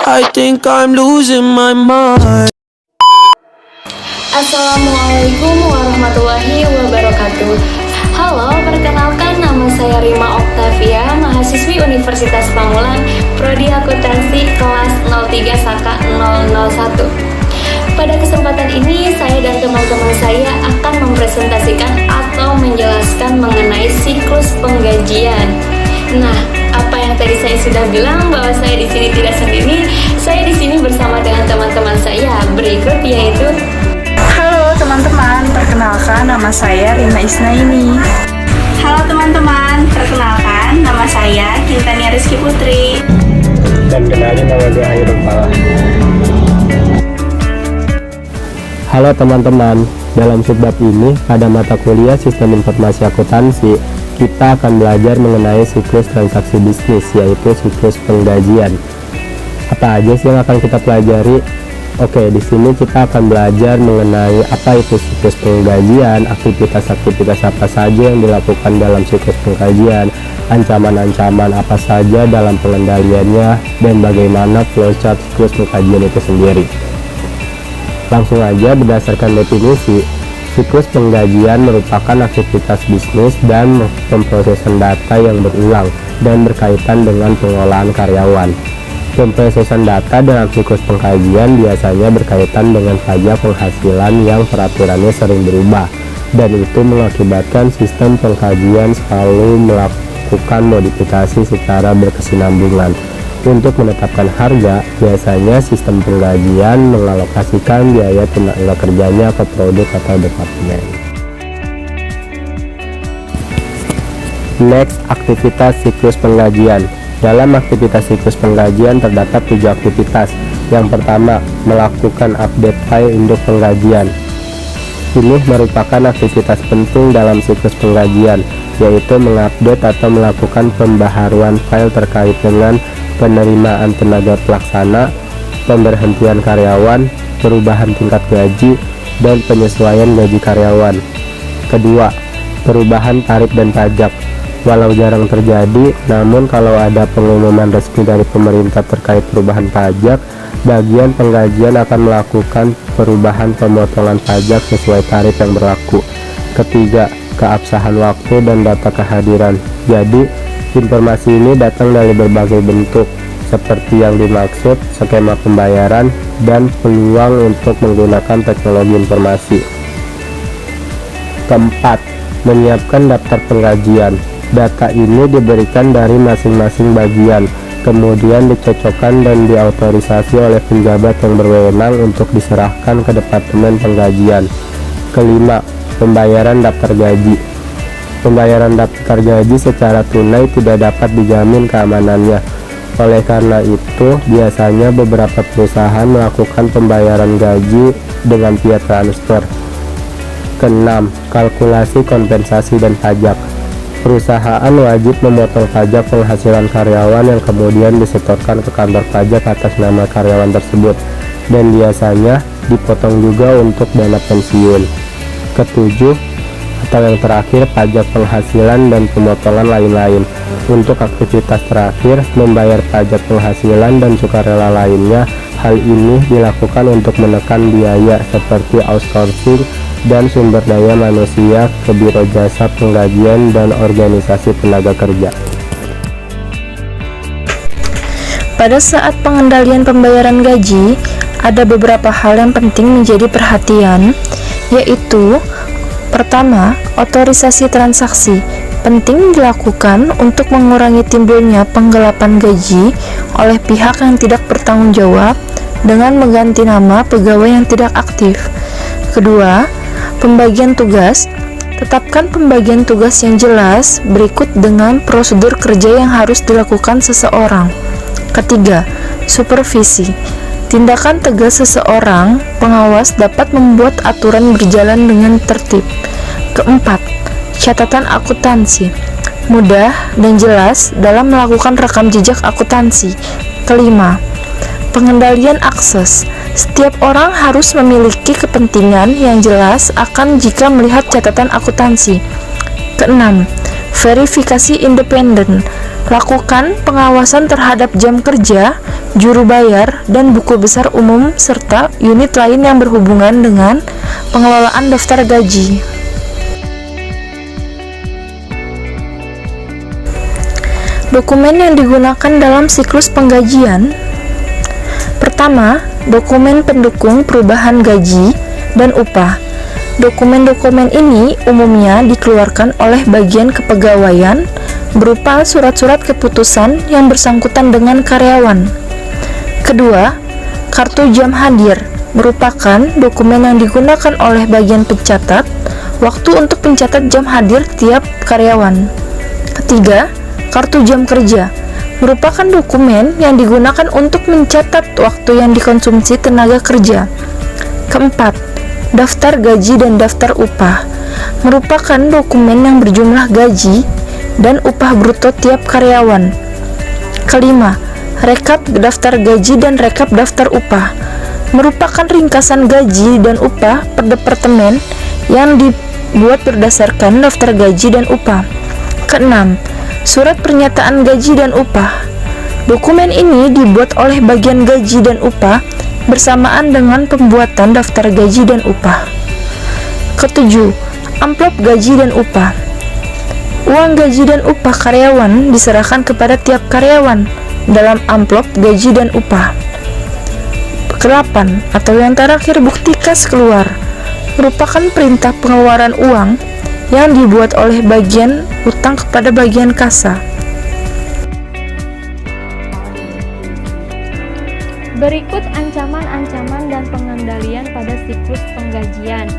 I think I'm losing my mind. Assalamualaikum warahmatullahi wabarakatuh. Halo, perkenalkan nama saya Rima Oktavia, mahasiswi Universitas Pamulang, Prodi Akuntansi kelas 03 Saka 001. Pada kesempatan ini, saya dan teman-teman saya akan mempresentasikan atau menjelaskan mengenai siklus penggajian. Nah, apa yang tadi saya sudah bilang bahwa saya di sini tidak sendiri, saya di sini bersama dengan teman-teman saya berikut yaitu. Halo teman-teman, perkenalkan nama saya Rina Isnaini. Halo teman-teman, perkenalkan nama saya Kintania Rizky Putri. Dan kenalin nama gue Ayrul Falah. Halo teman-teman, dalam subbab ini pada mata kuliah Sistem Informasi Akuntansi kita akan belajar mengenai siklus transaksi bisnis, yaitu siklus penggajian. Apa aja sih yang akan kita pelajari? Oke, di sini kita akan belajar mengenai apa itu siklus penggajian, aktivitas-aktivitas apa saja yang dilakukan dalam siklus penggajian, ancaman-ancaman apa saja dalam pengendaliannya, dan bagaimana flowchart siklus penggajian itu sendiri. Langsung aja, berdasarkan definisi, siklus penggajian merupakan aktivitas bisnis dan pemrosesan data yang berulang dan berkaitan dengan pengolahan karyawan. Pemrosesan data dalam siklus pengkajian biasanya berkaitan dengan pajak penghasilan yang peraturannya sering berubah, dan itu mengakibatkan sistem pengkajian selalu melakukan modifikasi secara berkesinambungan. Untuk menetapkan harga, biasanya sistem penggajian mengalokasikan biaya tenaga kerjanya ke produk atau departemen. Next, aktivitas siklus penggajian. Dalam aktivitas siklus penggajian terdapat 7 aktivitas. Yang pertama, melakukan update file induk penggajian. Ini merupakan aktivitas penting dalam siklus penggajian, yaitu mengupdate atau melakukan pembaharuan file terkait dengan penerimaan tenaga pelaksana, pemberhentian karyawan, perubahan tingkat gaji, dan penyesuaian gaji karyawan. Kedua, perubahan tarif dan pajak. Walau jarang terjadi, namun kalau ada pengumuman resmi dari pemerintah terkait perubahan pajak, bagian penggajian akan melakukan perubahan pemotongan pajak sesuai tarif yang berlaku. Ketiga, keabsahan waktu dan data kehadiran. Jadi, informasi ini datang dari berbagai bentuk, seperti yang dimaksud, skema pembayaran, dan peluang untuk menggunakan teknologi informasi. Keempat, menyiapkan daftar penggajian. Data ini diberikan dari masing-masing bagian, kemudian dicocokkan dan diautorisasi oleh penjabat yang berwenang untuk diserahkan ke Departemen Penggajian. Kelima, pembayaran daftar gaji. Pembayaran daftar gaji secara tunai tidak dapat dijamin keamanannya. Oleh karena itu, biasanya beberapa perusahaan melakukan pembayaran gaji dengan via transfer. Keenam, kalkulasi kompensasi dan pajak. Perusahaan wajib memotong pajak penghasilan karyawan yang kemudian disetorkan ke kantor pajak atas nama karyawan tersebut, dan biasanya dipotong juga untuk dana pensiun. Ketujuh, atau yang terakhir, pajak penghasilan dan pemotongan lain-lain. Untuk aktivitas terakhir, membayar pajak penghasilan dan sukarela lainnya, hal ini dilakukan untuk menekan biaya seperti outsourcing dan sumber daya manusia ke Biro Jasa Penggajian dan Organisasi Tenaga Kerja. Pada saat pengendalian pembayaran gaji, ada beberapa hal yang penting menjadi perhatian, yaitu pertama, otorisasi transaksi penting dilakukan untuk mengurangi timbulnya penggelapan gaji oleh pihak yang tidak bertanggung jawab dengan mengganti nama pegawai yang tidak aktif. Kedua, pembagian tugas. Tetapkan pembagian tugas yang jelas berikut dengan prosedur kerja yang harus dilakukan seseorang. Ketiga, supervisi. Tindakan tegas seseorang pengawas dapat membuat aturan berjalan dengan tertib. Keempat, catatan akuntansi. Mudah dan jelas dalam melakukan rekam jejak akuntansi. Kelima, pengendalian akses. Setiap orang harus memiliki kepentingan yang jelas akan jika melihat catatan akuntansi. Keenam, verifikasi independen. Lakukan pengawasan terhadap jam kerja, juru bayar, dan buku besar umum, serta unit lain yang berhubungan dengan pengelolaan daftar gaji. Dokumen yang digunakan dalam siklus penggajian. Pertama, dokumen pendukung perubahan gaji dan upah. Dokumen-dokumen ini umumnya dikeluarkan oleh bagian kepegawaian berupa surat-surat keputusan yang bersangkutan dengan karyawan. Kedua, kartu jam hadir merupakan dokumen yang digunakan oleh bagian pencatat waktu untuk pencatat jam hadir tiap karyawan. Ketiga, kartu jam kerja merupakan dokumen yang digunakan untuk mencatat waktu yang dikonsumsi tenaga kerja. Keempat, daftar gaji dan daftar upah merupakan dokumen yang berjumlah gaji dan upah bruto tiap karyawan. Kelima, rekap daftar gaji dan rekap daftar upah merupakan ringkasan gaji dan upah per departemen yang dibuat berdasarkan daftar gaji dan upah. Keenam, surat pernyataan gaji dan upah. Dokumen ini dibuat oleh bagian gaji dan upah bersamaan dengan pembuatan daftar gaji dan upah. Ketujuh, amplop gaji dan upah. Uang gaji dan upah karyawan diserahkan kepada tiap karyawan dalam amplop gaji dan upah. Kedelapan, atau yang terakhir, bukti kas keluar merupakan perintah pengeluaran uang yang dibuat oleh bagian utang kepada bagian kasa. Berikut ancaman-ancaman dan pengendalian pada siklus penggajian.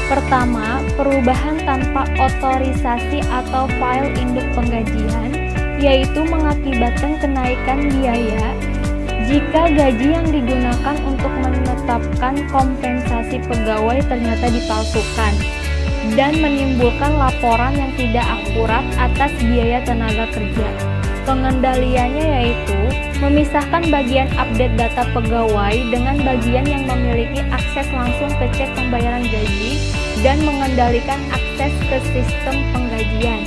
Pertama, perubahan tanpa otorisasi atau file induk penggajian, yaitu mengakibatkan kenaikan biaya jika gaji yang digunakan untuk menetapkan kompensasi pegawai ternyata dipalsukan dan menimbulkan laporan yang tidak akurat atas biaya tenaga kerja. Pengendaliannya yaitu memisahkan bagian update data pegawai dengan bagian yang memiliki akses langsung ke cek pembayaran gaji dan mengendalikan akses ke sistem penggajian.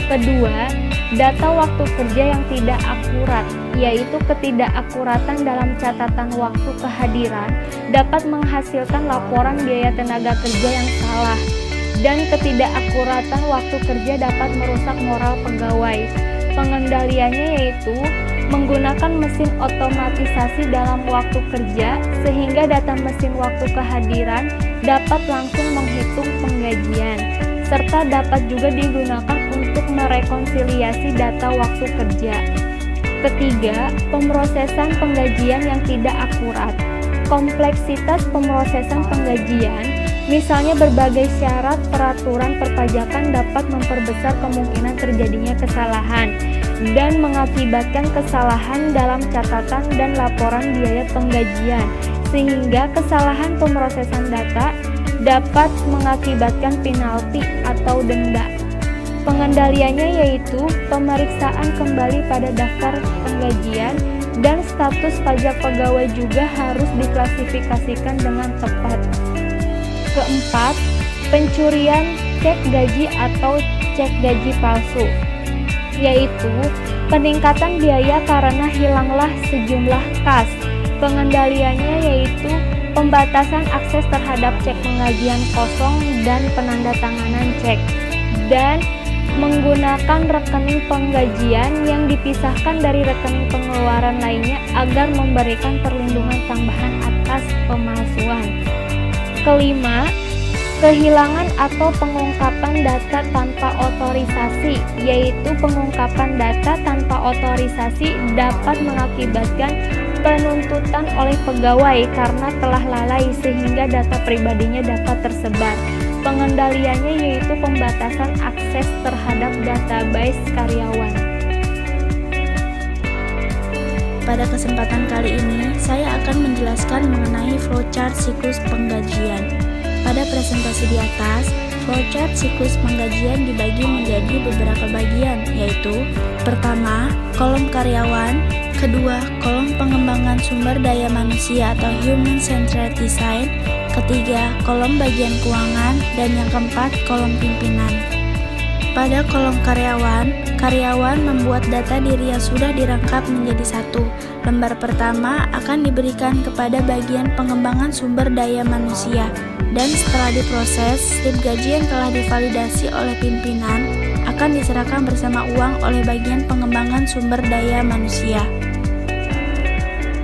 Kedua, data waktu kerja yang tidak akurat, yaitu ketidakakuratan dalam catatan waktu kehadiran dapat menghasilkan laporan biaya tenaga kerja yang salah, dan ketidakakuratan waktu kerja dapat merusak moral pegawai. Pengendaliannya yaitu menggunakan mesin otomatisasi dalam waktu kerja sehingga data mesin waktu kehadiran dapat langsung menghitung penggajian, serta dapat juga digunakan untuk merekonsiliasi data waktu kerja. Ketiga, pemrosesan penggajian yang tidak akurat. Kompleksitas pemrosesan penggajian, misalnya berbagai syarat peraturan perpajakan, dapat memperbesar kemungkinan terjadinya kesalahan dan mengakibatkan kesalahan dalam catatan dan laporan biaya penggajian, sehingga kesalahan pemrosesan data dapat mengakibatkan penalti atau denda. Pengendaliannya yaitu pemeriksaan kembali pada daftar penggajian, dan status pajak pegawai juga harus diklasifikasikan dengan tepat. Keempat, pencurian cek gaji atau cek gaji palsu, yaitu peningkatan biaya karena hilanglah sejumlah kas. Pengendaliannya yaitu pembatasan akses terhadap cek penggajian kosong dan penandatanganan cek, dan menggunakan rekening penggajian yang dipisahkan dari rekening pengeluaran lainnya agar memberikan perlindungan tambahan atas pemalsuan. Kelima, kehilangan atau pengungkapan data tanpa otorisasi, yaitu pengungkapan data tanpa otorisasi dapat mengakibatkan penuntutan oleh pegawai karena telah lalai sehingga data pribadinya dapat tersebar. Pengendaliannya yaitu pembatasan akses terhadap database karyawan. Pada kesempatan kali ini, saya akan menjelaskan mengenai flowchart siklus penggajian. Pada presentasi di atas, flowchart siklus penggajian dibagi menjadi beberapa bagian, yaitu pertama, kolom karyawan, kedua, kolom pengembangan sumber daya manusia atau Human Centered Design, ketiga, kolom bagian keuangan, dan yang keempat, kolom pimpinan. Pada kolom karyawan, karyawan membuat data diri yang sudah dirangkap menjadi satu. Lembar pertama akan diberikan kepada bagian pengembangan sumber daya manusia, dan setelah diproses, slip gaji yang telah divalidasi oleh pimpinan akan diserahkan bersama uang oleh bagian pengembangan sumber daya manusia.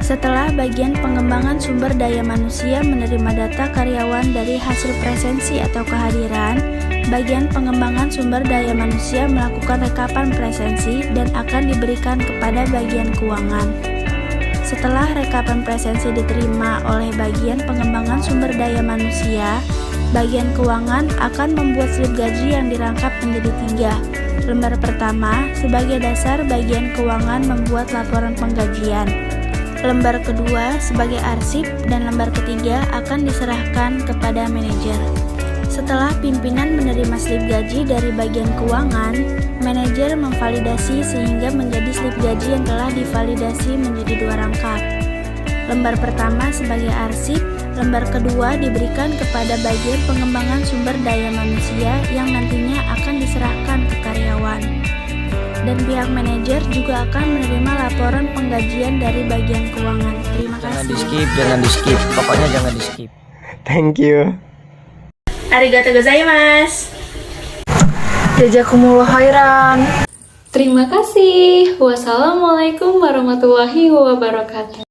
Setelah bagian pengembangan sumber daya manusia menerima data karyawan dari hasil presensi atau kehadiran, bagian pengembangan sumber daya manusia melakukan rekapan presensi dan akan diberikan kepada bagian keuangan. Setelah rekapan presensi diterima oleh bagian pengembangan sumber daya manusia, bagian keuangan akan membuat slip gaji yang dirangkap menjadi 3. Lembar pertama sebagai dasar bagian keuangan membuat laporan penggajian. Lembar kedua sebagai arsip dan lembar ketiga akan diserahkan kepada manajer. Setelah pimpinan menerima slip gaji dari bagian keuangan, manajer memvalidasi sehingga menjadi slip gaji yang telah divalidasi menjadi 2 rangkap. Lembar pertama sebagai arsip, lembar kedua diberikan kepada bagian pengembangan sumber daya manusia yang nantinya akan diserahkan ke karyawan. Dan pihak manajer juga akan menerima laporan penggajian dari bagian keuangan. Terima kasih. Jangan di skip, pokoknya jangan di skip. Thank you. Arigatou gozaimasu. Jazakumullah khairan. Terima kasih. Wassalamualaikum warahmatullahi wabarakatuh.